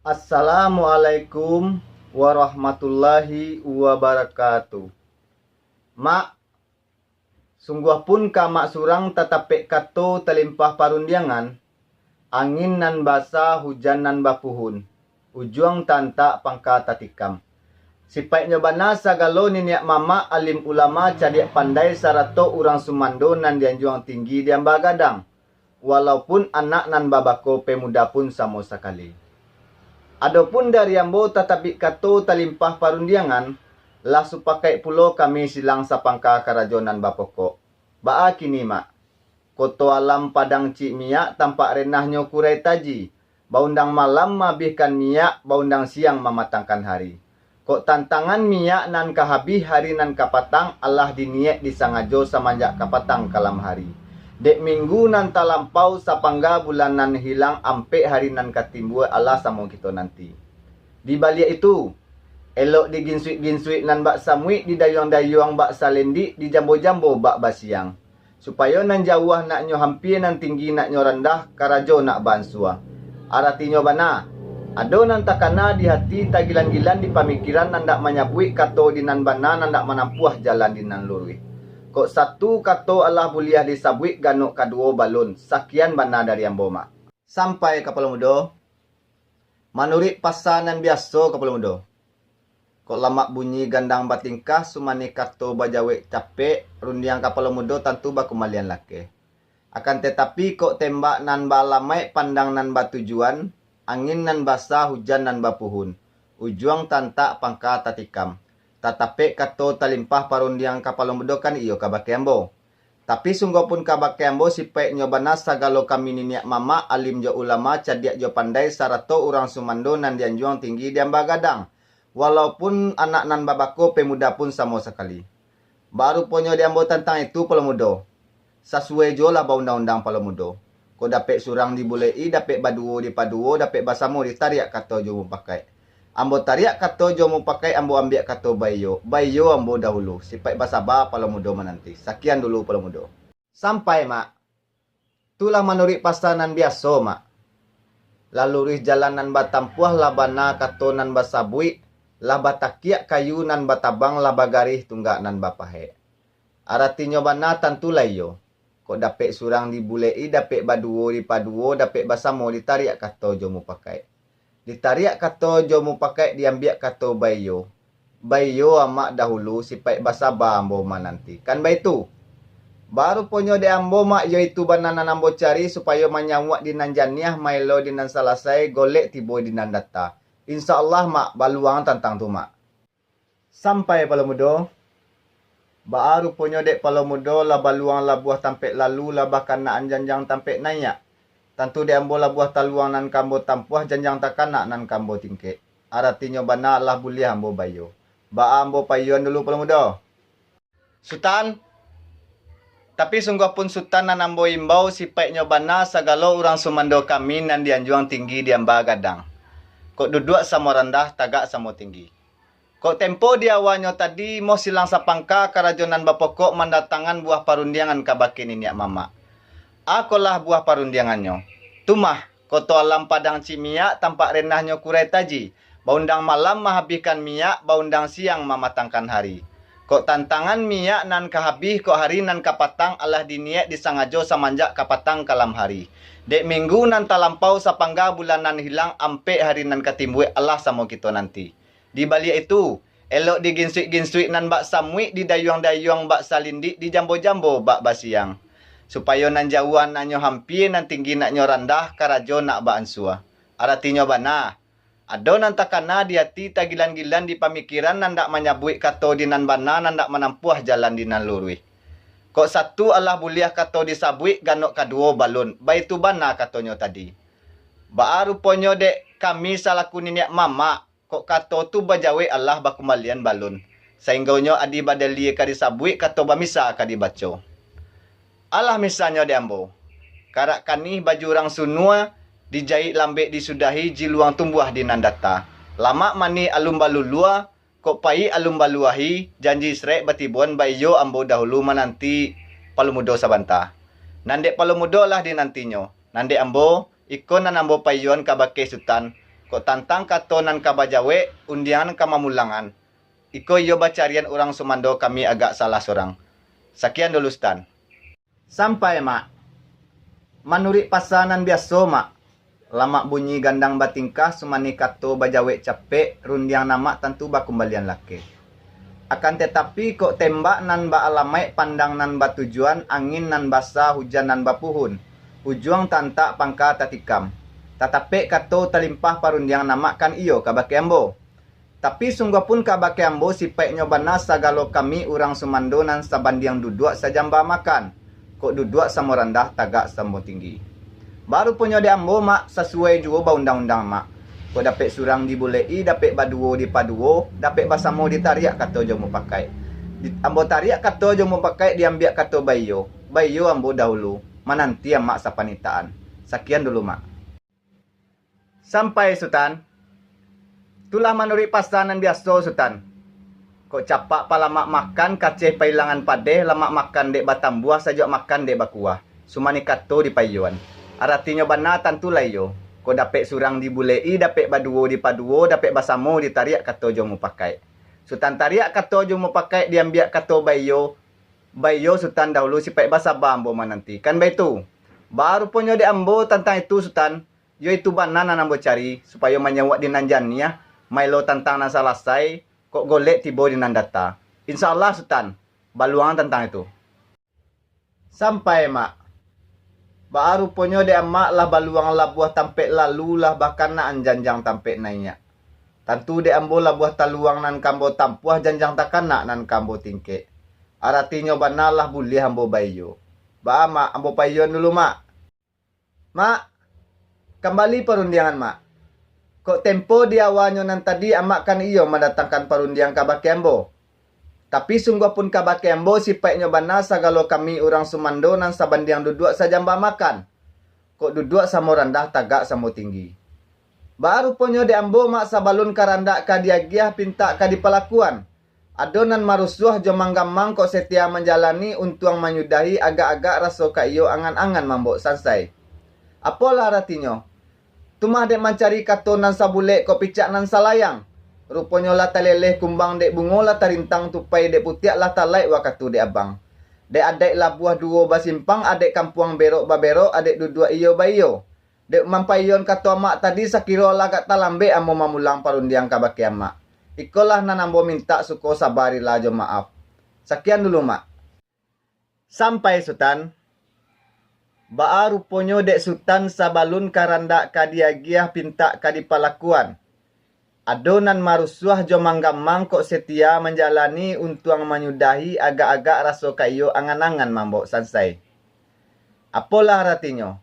Assalamualaikum warahmatullahi wabarakatuh. Mak, sungguh pun ka mak surang tatape kato telimpah parundiangan, angin nan basa hujan nan bapuhun, ujuang tanta pangka tatikam. Sipai nyobana sagalo niniak mama alim ulama cadiak pandai sarato urang sumando nan dianjuang tinggi diam bagadang, walaupun anak nan babako pemuda pun samo sakali. Adapun dari ambo tatapi kato talimpah parundiangan, lah supakai pulo kami silang sapangka karajonan bapoko. Baa kini mak, koto alam padang cik miak tampak renahnya kurai taji. Baundang malam mabihkan miak, baundang siang mematangkan hari. Kok tantangan miak nan kahabih hari nan kapatang, Allah diniak disangajo samanjak kapatang kalam hari. Dek minggu nan talampau sapangga bulan nan hilang ampe hari nan katimbua Allah samo kita nanti. Di balik itu, elok di ginsuit nan bak samui di dayuang-dayuang bak salendi di jambo-jambo bak basiang. Supaya nan jauh nak nyo hampir nan tinggi nak nyo rendah karajo nak bansua. Artinya bana, ado nan takana di hati tagilan-gilan di pamikiran nan dak manyabui kato di nan bana nan dak manampuah jalan di nan lurui. Kok satu kato Allah buliah disabui ganuk kaduo balun. Sakian bana dari amboma. Sampai kapal mudo. Manurik pasanan biasa kapal mudo. Kok lamak bunyi gandang batingkah sumani kato bajawe capek rundiang kapal mudo tentu bakumalian lake. Akan tetapi kok tembak nan balamai pandang nan batujuan, angin nan basah hujan nan bapuhun. Ujuang tanta pangka tatikam. Tatape kato talimpah parundiang kapal mudo kan iyo kabakeambo. Tapi sungguh pun kabakeambo sipai nyobana sagalo kami niniak mama alim jo ulama cadiak jo pandai sarato urang sumando nan dianjuang tinggi diam bagadang. Walaupun anak nan babako pemuda pun sama sekali. Baru ponyo diambo tentang itu palomudo. Sasuai jo lah undang-undang palomudo. Ko dapet surang dibulei, dapet baduo di paduo, dapet basamo ditariak kato jo pakai. Ambo tariak kato jo mu pakai ambo ambiak kato bayo. Bayo ambo dahulu. Sipai basaba palomudo menanti. Sakian dulu palomudo. Sampai mak. Tulah manurik pasanan biasa mak. Lalu rih jalanan batampuah labana kato nan basabui. Labatakiak kayu nan batabang labagarih tunggak nan bapahe. Aratinya bana tantulai yo. Kok dapet surang dibulei, dapet baduo di paduo, dapet basamo ditariak kato jo mu pakai. Ditariak kato jo mu pakai diambiak kato bayo. Bayo amak dahulu sipai basaba ambo mananti. Kan baitu. Baru ponyo de ambo mak yo itu bananan ambo cari supaya manyawak dinan janiah mailo dinan salasai golek tibo dinan data. InsyaAllah mak baluang tentang tu mak. Sampai palomudo. Baru ponyo dek palomudo la baluang la buah tampek lalu la bahkan na anjanjang tampek nayak. Tentu dia ambo lah buah taluang nan kambo tampuah janjang takana nan kambo tingke. Artinya bana lah buliah ambo bayo. Ba ambo payuan dulu palomudo. Sultan. Tapi sungguh pun sultan nan ambo imbau sipai nyobana sagalo urang sumando kami nan dianjuang tinggi diamba gadang. Kok duduk sama rendah tagak sama tinggi. Kok tempo diawanyo tadi mau silang sapangka karajonan bapokok mendatangan buah parundiangan kabakin ini mama. Akolah buah parundiangannya. Tumah, koto alam padang cimiak tampak renahnya kurai taji. Baundang malam mahabihkan miak, baundang siang mematangkan hari. Kok tantangan miak nan kahabih, kok hari nan kapatang Allah diniak disangajo samanjak kapatang kalam hari. Dek minggu nan talampau sapangga bulan nan hilang ampe hari nan katimbue Allah samo kita nanti. Di balik itu, elok di ginsuit nan bak samui di dayuang-dayuang bak salindi di jambo-jambo bak basiang. Supaya nan jauhan nanyo hampir nan tinggi naknyo rendah karajo nak baansua. Artinya bana. Ado nan takana di hati tagilan-gilan di pamikiran nan dak manyabui kato di nan bana nan dak menampuah jalan di nan lurui. Kok satu Allah buliah kato disabui ganok kaduo balun. Baitu bana katonyo tadi. Baru ponyo dek kami salaku niniak mama. Kok kato tu bajawe Allah bakumalian balun. Sehingga adi badali kadisabui kato bamisa kadibaco. Allah misalnya diambo. Karak kani baju orang sunua dijahit lambek disudahi jiluang tumbuh di nandata. Lama mani alum balulua kok pai alum baluahi janji srek batibon bayo ambo dahulu menanti palumudo sabanta. Nandek palumudo lah di nantinyo. Nandek ambo ikon nan ambo payuan kabake sultan. Kok tantang kato nan kabajawe undian kamamulangan. Iko yo bacarian orang Sumando kami agak salah sorang. Sekian dulu Stan. Sampai mak. Manuri pasanan biasa mak. Lama bunyi gandang batingkah sumani kato bajawe capek rundiang nama tentu bakumbalian laki. Akan tetapi kok tembak nan ba alamai pandang nan ba tujuan angin nan basah hujan nan bapuhun. Ujuang tanta pangka tatikam. Tatape kato talimpah parundiang nama kan iyo kabake ambo. Tapi sungguh pun kabake ambo sipai nyobana sagalo kami orang Sumando nan sabandiang duduk sajamba makan. Kok duduk samo rendah tagak samo tinggi. Baru punya di ambo mak sesuai juga ba undang-undang mak. Kok dapet surang dibulei, dapet baduo di paduo, dapet basamo ditariak kato jo mau pakai. Ambo tariak kato jo mau pakai diambil kato bayo. Bayo ambo dahulu. Mananti mak sapanitaan. Sekian dulu mak. Sampai Sultan. Itulah manuri pasanan biasa Sultan. Kok capak palamak makan kaceh pailangan padeh lamak makan dek batam buah sajak makan dek bakuah. Sumani kato di payuan. Artinya bana tantu layo. Kok dapet surang dibulei, dapet baduo di paduo, dapet basamo ditariak kato jo mau pakai. Sultan tariak kato jo mau pakai diambil kato bayo. Bayo Sultan dahulu sipai basa bambo mananti. Kan baitu. Baru punya di ambo tentang itu Sultan. Yo itu bana nan ambo cari supaya menyawak di nanjannya. Mailo tentang nan selesai, kok golek tiba di nan data. Insyaallah Sultan, baluang tentang itu. Sampai mak. Baru ponyo de amak lah baluang lah buah tampek lalu lah bahkan na anjanjang tampek nainya. Tentu de ambo lah buah taluang nan kambo tampuah janjang takana nan kambo tingke. Aratinya bana lah boleh ambo bayo. Ba mak ambo payon dulu mak. Mak, kembali perundiangan mak. Kok tempo di awalnya nan tadi amak kan iyo mendatangkan perundiang kabake ambo. Tapi sungguh pun kabake ambo sipai nyobana sagalo kami orang Sumando nan sabandiang duduk sajamba makan. Kok duduk samo rendah tagak samo tinggi. Baru ponyo di ambo mak sabalun karandak kadiagiah pinta kadipalakuan. Adonan marusuh jo manggamang kok setia menjalani untuang menyudahi agak-agak raso ka iyo angan-angan mambok sansai. Apalah artinya? Tumah dek mencari kato nan sabulek kok picak nan salayang. Rupanya lah taleleh kumbang dek bungo lah tarintang tupai dek putiak lah talai wakatu dek abang. Dek adek lah buah duo basimpang adek kampuang berok babero adek dudua iyo bayo. Dek mampayon kato amak tadi sakiro lah gak talambe amo mamulang parundiang kabake amak. Ikolah nan ambo minta suko sabarilah jo maaf. Sekian dulu mak. Sampai Sultan. Baru ponyo dek Sultan sabalun karandak kadiagiah pinta kadipalakuan. Adonan marusuah jo manggamang kok setia menjalani untuang menyudahi agak-agak raso kayo angan-angan mambok sansai. Apalah artinya?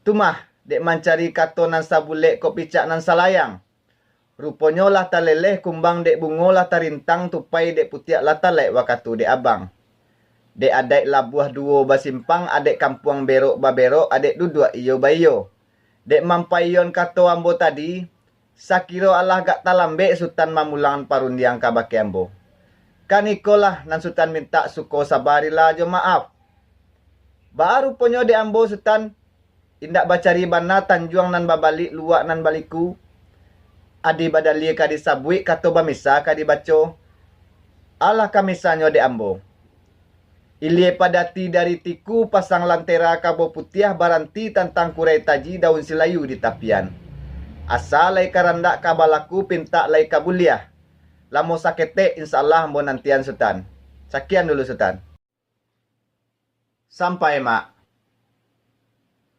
Tumah dek mencari kato nan sabulek kok picak nan salayang. Rupanya lah taleleh kumbang dek bungo lah tarintang tupai dek putiak lah talek wakatu dek abang. Dek adek lah buah duo basimpang, adek kampuang berok babero, adek duduk iyo bayo. Dek mampayon kato ambo tadi, sakiro Allah gak talambe Sultan mamulangan parundiang kabake ambo. Kan ikolah nan Sultan minta suko sabarilah jo maaf. Baru ponyo de ambo Sultan, indak bacari bana tanjuang nan babalik luak nan baliku. Adi badali kadi sabui kato bamisa kadi baco. Allah kamisanyo de ambo. Ilie padati dari tiku pasang lantera kabo putiah baranti tentang kurai taji daun silayu di tapian. Asal lai karandak kabalaku pinta lai kabuliah. Lamo sakete insyaallah mo nantian Sultan. Sekian dulu Sultan. Sampai mak.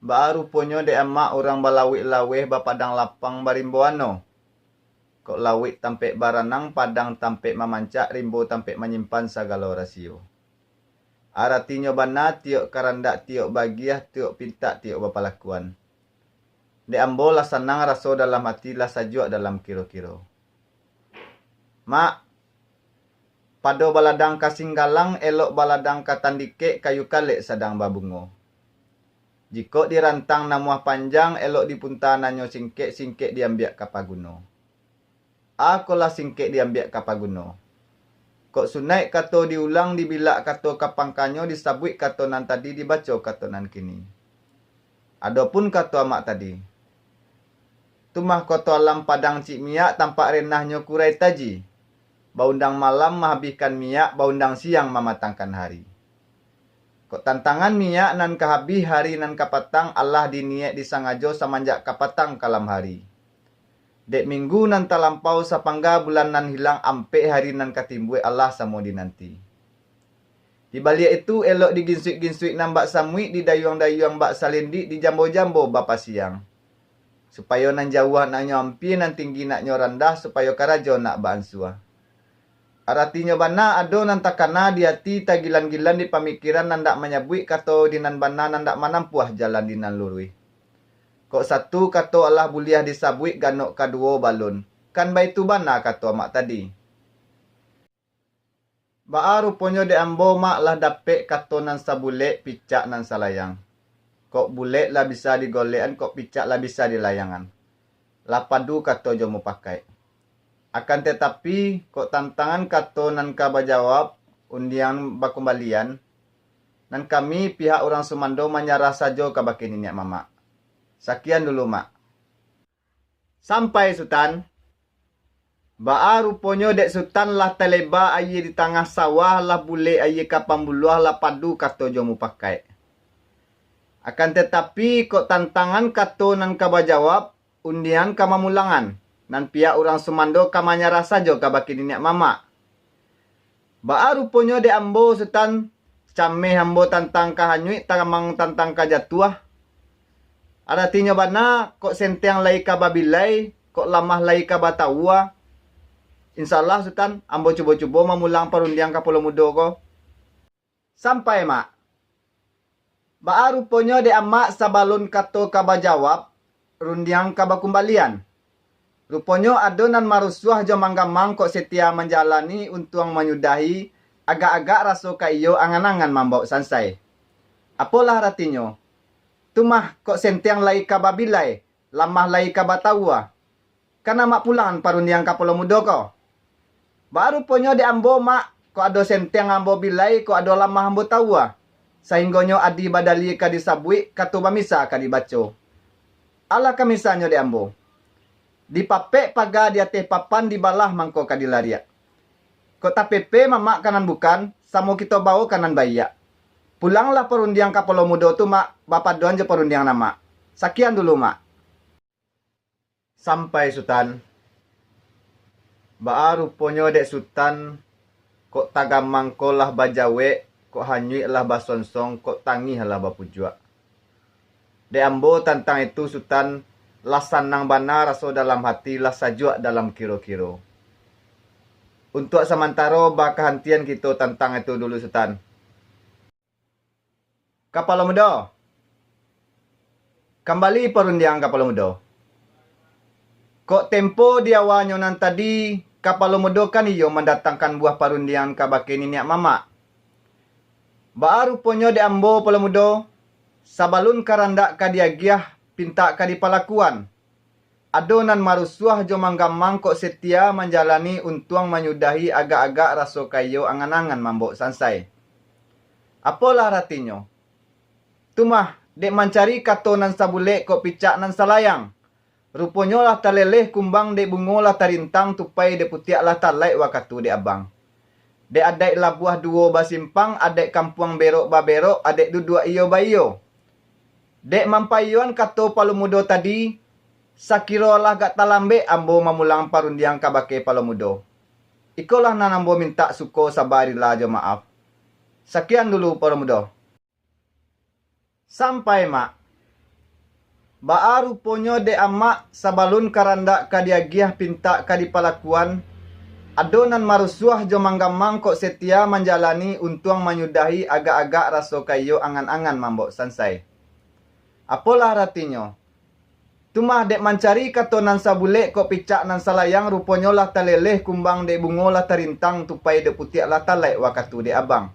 Baru ponyo de emak orang balawik laweh bapadang lapang barimboano. Kok lawik tampek baranang padang tampek mamancak rimbo tampek menyimpan sagala rasio. Aratinya bana tiok karandak tiok bagiah tiok pinta tiok bapalakuan. De ambo lah senang raso dalam hati lah sajuk dalam kiro-kiro. Mak, pado baladang kasinggalang elok baladang katandike kayu kalek sadang babungo. Jika dirantang namuah panjang elok dipunta nanyo singkek diambil kapaguno. Aku lah singkek diambil kapaguno. Kok sunai kato diulang dibilak kato kapangkanyo disabuik kato nan tadi dibaco kato nan kini. Adapun kato amak tadi. Tumah koto alam padang cik miak tampak renahnya kurai taji. Baundang malam menghabiskan miak, baundang siang mematangkan hari. Kok tantangan miak nan kehabis hari nan kapatang Allah diniat disangajo semenjak kapatang kalam hari. Dek minggu nan talampau sapangga bulan nan hilang ampe hari nan katimbui Allah samo dinanti. Di balik itu elok diginsuik-ginsuik nan bak samui di dayuang-dayuang bak salindi di jambo-jambo bapa siang. Supaya nan jauh nak nyampi nan tinggi nak nyorandah supaya karajo nak baansua. Artinya bana ado nan takana di hati tagilan-gilan di pamikiran nan dak menyabui kato di nan bana nan dak manampuah jalan di nan lurui. Kok satu kato Allah buliah disabui ganok kedua balon. Kan baitu bana kato mak tadi. Baa rupanya de ambo mak lah dapek kato nan sabulek picak nan salayang. Kok bulek lah bisa digolekan, kok picak lah bisa dilayangan. Lapadu kato jomo pakai. Akan tetapi, kok tantangan kato nan kaba jawab, undian bakembalian, nan kami pihak orang Sumando menyarah sajo ke bakin ini mama. Sekian dulu mak. Sampai Sultan. Baa rupanya dek Sultan lah teleba aye di tengah sawah lah bule aye kapam buluah lah padu kato jomo pakai. Akan tetapi kok tantangan kato nan kaba jawab, undian kama mulangan. Nan pihak orang Sumando kamanya rasa jo kabaki niak mama. Baa rupanya de ambo Sultan cameh ambo tantang kahanyui tamang tantang kajatuah. Artinya bana kok sentiang lai kababilai, kok lamah lai kabatawa. Insyaallah Sultan ambo cuba-cuba mamulang parundiang ka Pulau Mudo ko. Sampai mak. Baa rupanya de amak sabalun kato kaba jawab, rundiang kaba kumbalian. Rupanya adonan marusuah jo manggamang kok setia menjalani untuang menyudahi agak-agak raso kaiyo angan-angan mambau sansai. Apalah artinya? Tumah kok sentiang lai kababilai, lamah lai kabatawa. Kana mak pulang parundiang ka Pulau Mudo ko. Baru rupanya de ambo mak kok ado sentiang ambo bilai kok ado lamah ambo tawa. Sainggonyo adi badali ka disabui katu bamisa ka dibaco. Ala kamisanyo de ambo. Dipapek paga di ateh papan di balah mangko ka dilaria. Kok tapepe mama kanan bukan, samo kita bawa kanan bayak. Pulanglah perundiang ka Pulau Mudo tu mak, bapak doan je perundiang nama. Sekian dulu mak. Sampai Sultan. Baa rupanya dek Sultan kok tagamang ko lah bajawe, kok hanyui lah basonsong, kok tangi lah bapujua. De ambo tentang itu Sultan lasan nang bana raso dalam hati lah sajua dalam kiro-kiro. Untuk sementara bakahantian kita tentang itu dulu Sultan. Kapal Mudo. Kembali perundiang Kapal Mudo. Kok tempo di awalnya nan tadi Kapal Mudo kan iyo mendatangkan buah parundiang kabake niak mama. Baru rupanya de ambo Pulau Mudo. Sabalun karandak kadiagiah pinta kadipalakuan. Adonan marusuah jo manggamang kok setia menjalani untuang menyudahi agak-agak raso kayo angan-angan mambok sansai. Apalah artinya? Tumah dek mencari kato nan sabule kok picak nan salayang. Rupanya lah taleleh kumbang dek bungo lah tarintang tupai dek putiak lah talai wakatu dek abang. Dek adek lah buah duo basimpang, adek kampuang berok baberok, adek dudua iyo bayo. Dek mampayuan kato Pulau Mudo tadi, sakiro lah gak talambe ambo mamulang parundiang kabake Pulau Mudo. Ikolah nan ambo minta suko sabarilah jo maaf. Sekian dulu Pulau Mudo. Sampai mak. Baa rupanya de amak sabalun karandak kadiagiah pinta kadipalakuan. Adonan marusuah jo manggamang kok setia menjalani untuang menyudahi agak-agak raso kayo angan-angan mambok sansai. Apalah artinya? Tumah dek mencari kato nan sabule kok picak nan salayang rupanya lah taleleh kumbang dek bungo lah tarintang tupai dek putiak lah talai wakatu dek abang.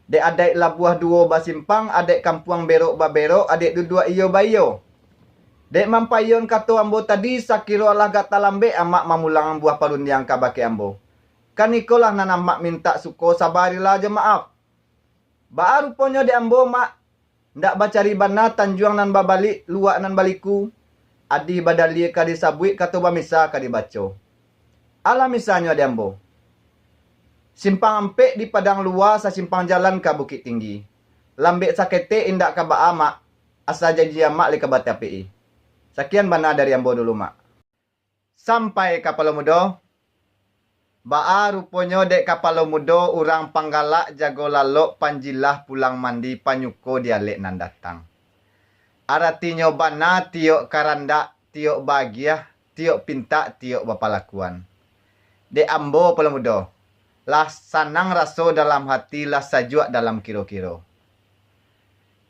Dek adek lah buah duo basimpang, adek kampuang berok baberok, adek dudua iyo bayo. Dek mampayon kato ambo tadi sakiro lah gak talambe amak mamulang buah parundiang kabake ambo. Kan ikolah nan amak minta suko sabarilah aja maaf. Baa rupanya dek ambo mak ndak bacari bana tanjuang nan babalik luak nan baliku. Adi badali ka disabui kato bamisa ka dibaco. Ala misalnya diambo. Simpang ampe di padang luar sa simpang jalan ka Bukit Tinggi. Lambek sakete indak ka baama asa janji mak li ka batapi. Sekian bana dari ambo dulu mak. Sampai kapal mudo. Baa ruponyo dek kapal mudo urang panggalak jago lalok panjilah pulang mandi panyuko dialek nan datang. Aratinyo bana tiok karanda, tiok bahagia, tiok pinta, tiok bapalakuan. De ambo pelamudo, lah sanang raso dalam hati, lah sajuak dalam kiro-kiro.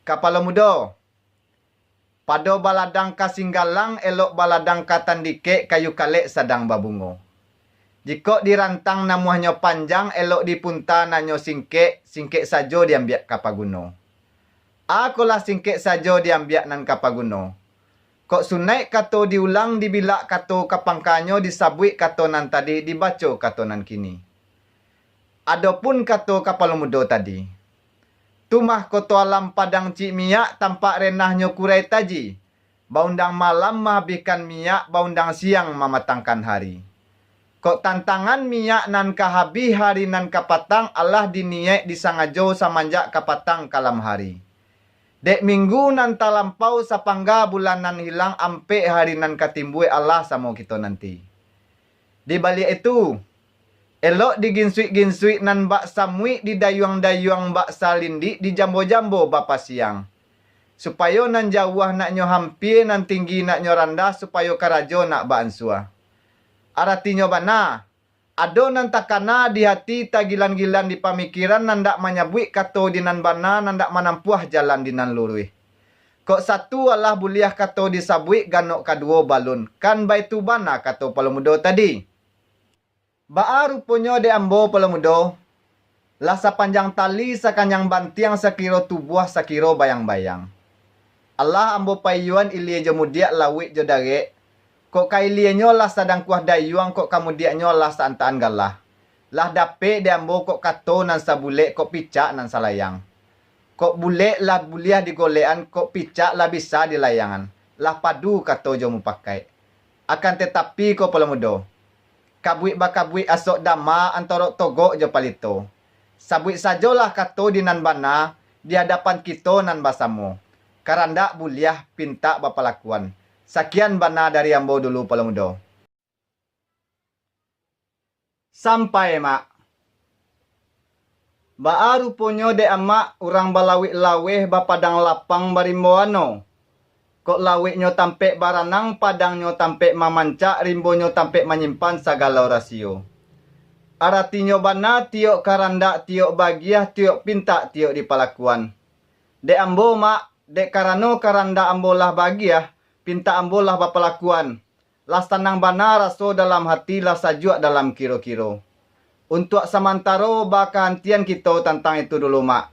Kapal mudo, pado baladang kasinggalang, elok baladang katandike kayu kalek sadang babungo. Jika dirantang namuhnya panjang, elok dipunta nanyo singkek, singkek sajo diambiak kapaguno. Akulah singkek sajo diambiak nan kapaguno. Kok sunai kato diulang dibilak kato kapangkanyo disabui kato nan tadi dibaco kato nan kini. Adapun kato kapal mudo tadi. Tumah koto alam padang cik minyak tampak renahnya kurai taji. Baundang malam menghabiskan minyak, baundang siang mematangkan hari. Kok tantangan minyak nan kahabi hari nan kapatang Allah diniak disangajo samanjak kapatang kalam hari. Dek minggu nan talampau sapangga bulan nan hilang ampe hari nan katimbui Allah sama kita nanti. Di balik itu, elok diginsuik-ginsuik nan bak samui di dayuang-dayuang bak salindi di jambo-jambo bapa siang. Supaya nan jauh nak nyo hampir nan tinggi nak nyo rendah supaya karajo nak bak ansua. Artinya bana, ado nan takana di hati tagilan-gilan di pamikiran nandak menyabui kato di nan bana nandak menampuah jalan di nan lurui. Kok satu Allah buliah kato disabui ganok kadua balun. Kan baitu bana kato palamudo tadi. Baa ruponyo de ambo palamudo. Lasa panjang tali sakanyang bantiang sakiro tubuh sakiro bayang-bayang. Allah ambo payuan ilie jomudiak lawik jodare. Kok kailianyo lah sadang kuah dayuang kok kamudiaknyo lah saantaan galah. Lah dape diambo kok kato nan sabulek kok picak nan salayang. Kok bulek lah buliah digolean kok picak lah bisa dilayangan. Lah padu kato jomu pakai. Akan tetapi kok pelamudo. Kabuik bakabuik asok dama antorok togok jo palito. Sabuik sajolah kato di nan bana di hadapan kita nan basamo. Karanda buliah pinta bapalakuan. Sekian bana dari ambo dulu palamudo. Sampai mak. Baa ruponyo de amak urang balawik laweh bapadang lapang barimboano. Kok lawiknyo tampek baranang padangnya tampek mamancak rimbonyo tampek menyimpan segala rasio. Aratinyo bana tiok karanda tiok bagiah tiok pinta tiok di palakuan. De ambo mak de karano karanda ambo lah bagiah. Pinta ambolah bapalakuan. Las tanang bana raso dalam hati lah sajuak dalam kiro-kiro. Untuk samantaro bakahantian kita tentang itu dulu mak.